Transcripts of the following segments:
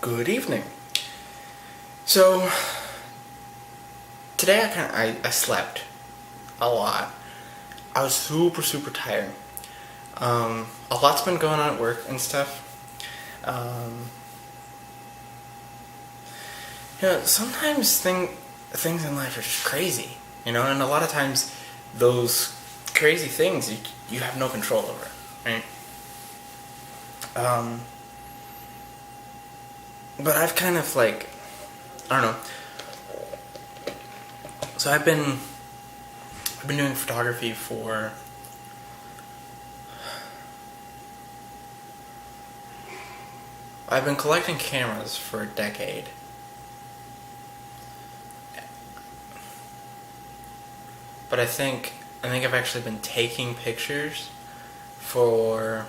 Good evening. So today I slept a lot. I was super tired. A lot's been going on at work and stuff. Um, Sometimes things in life are just crazy, and a lot of times those crazy things you have no control over, right? Um, but I've kind of I don't know. So I've been doing photography for I've been collecting cameras for a decade. But I think I've actually been taking pictures for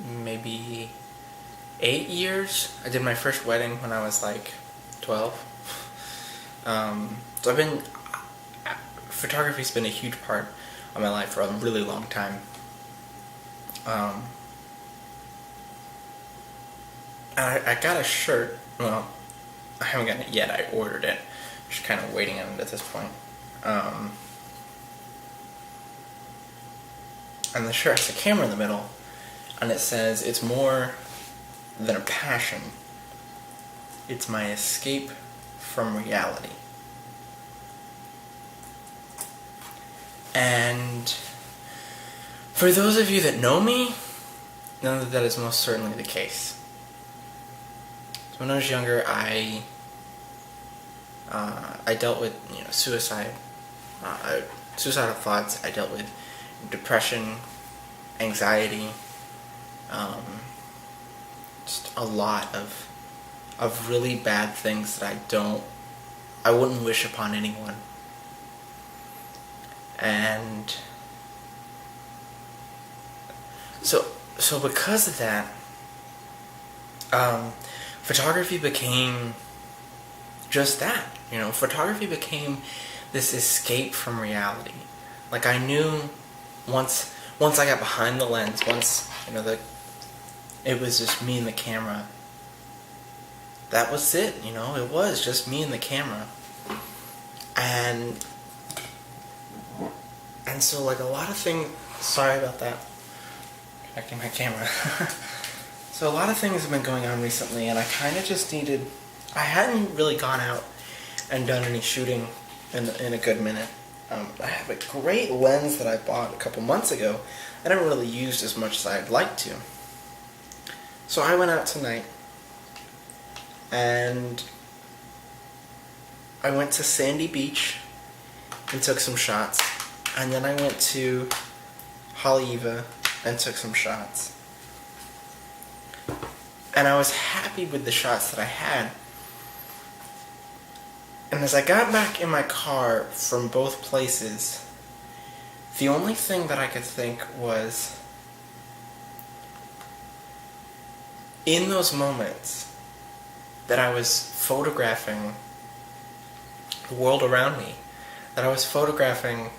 maybe 8 years. I did my first wedding when I was like 12. So photography's been a huge part of my life for a really long time. Um, and I got a shirt. Well, I haven't gotten it yet. I ordered it. Just kind of waiting on it at this point. And the shirt has a camera in the middle, and it says, "It's more than a passion. It's my escape from reality." And for those of you that know me, know that is most certainly the case. So when I was younger, I dealt with suicidal thoughts. I dealt with depression, anxiety, just a lot of really bad things that I wouldn't wish upon anyone. And so because of that, photography became just that. Photography became this escape from reality. Like, I knew once I got behind the lens, once it was just me and the camera. That was it. It was just me and the camera. And so, like, a lot of things. Sorry about that. Connecting my camera. So a lot of things have been going on recently, and I kind of just needed. I hadn't really gone out and done any shooting in a good minute. I have a great lens that I bought a couple months ago that I haven't really used as much as I'd like to. So I went out tonight, and I went to Sandy Beach and took some shots, and then I went to Haleiwa and took some shots. And I was happy with the shots that I had. And as I got back in my car from both places, the only thing that I could think was, in those moments that I was photographing the world around me, that I was photographing,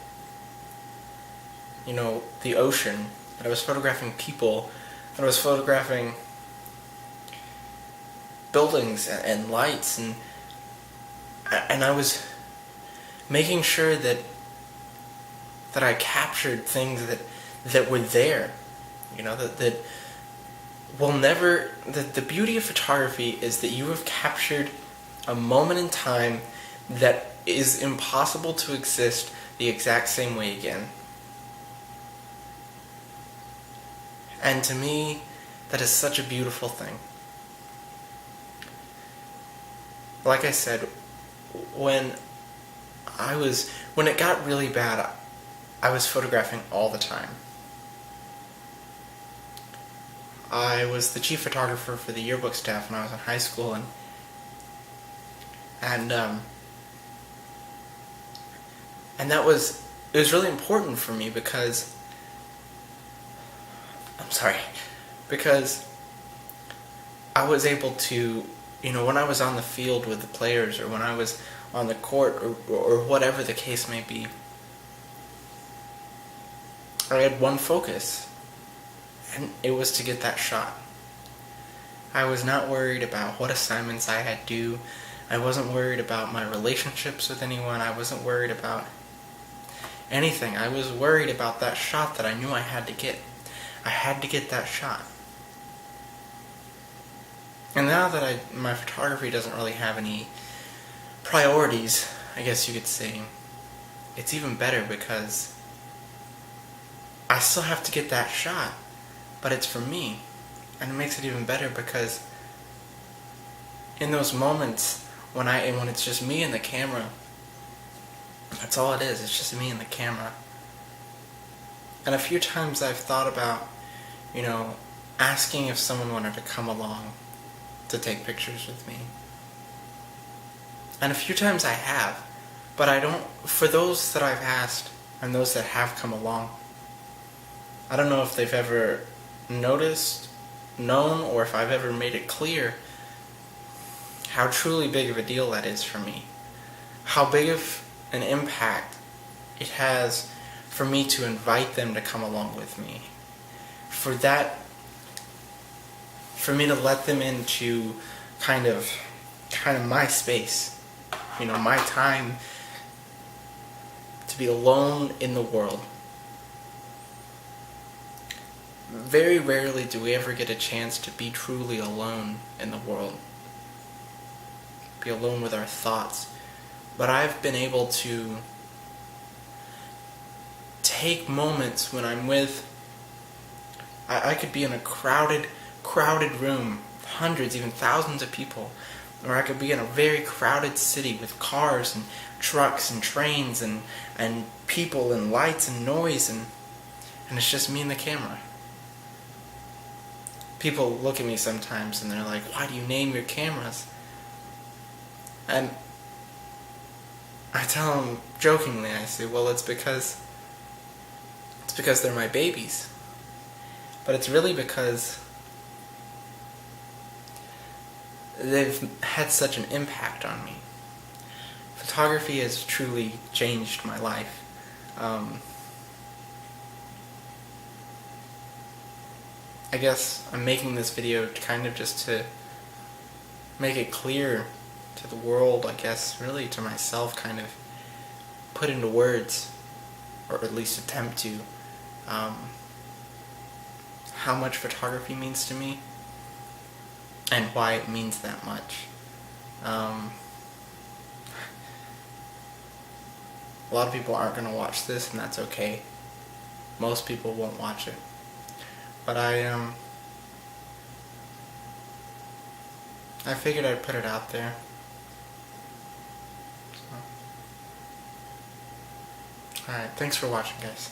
the ocean, that I was photographing people, that I was photographing buildings and lights, and I was making sure that I captured things that were there, that will never. The beauty of photography is that you have captured a moment in time that is impossible to exist the exact same way again. And to me, that is such a beautiful thing. Like I said, when it got really bad, I was photographing all the time. I was the chief photographer for the yearbook staff when I was in high school, and it was really important for me because I was able to, when I was on the field with the players, or when I was on the court, or whatever the case may be, I had one focus, and it was to get that shot. I was not worried about what assignments I had due. I wasn't worried about my relationships with anyone. I wasn't worried about anything. I was worried about that shot that I knew I had to get. I had to get that shot. And now that my photography doesn't really have any priorities, I guess you could say, it's even better because I still have to get that shot, but it's for me. And it makes it even better because in those moments when it's just me and the camera, that's all it is. It's just me and the camera. And a few times I've thought about, asking if someone wanted to come along to take pictures with me. And a few times I have, but I don't, for those that I've asked and those that have come along, I don't know if they've ever noticed, known, or if I've ever made it clear how truly big of a deal that is for me. How big of an impact it has for me to invite them to come along with me. For me to let them into kind of my space, my time to be alone in the world. Very rarely do we ever get a chance to be truly alone in the world. Be alone with our thoughts. But I've been able to take moments when I'm with, I could be in a crowded room, hundreds, even thousands of people, or I could be in a very crowded city with cars and trucks and trains and people and lights and noise, and it's just me and the camera. People look at me sometimes and they're like, why do you name your cameras? And I tell them jokingly, I say, well, it's because they're my babies. But it's really because they've had such an impact on me. Photography has truly changed my life. I guess I'm making this video kind of just to make it clear to the world, I guess, really to myself, kind of put into words, or at least attempt to, how much photography means to me and why it means that much. A lot of people aren't going to watch this, and that's okay. Most people won't watch it. But I figured I'd put it out there. So. Alright, thanks for watching, guys.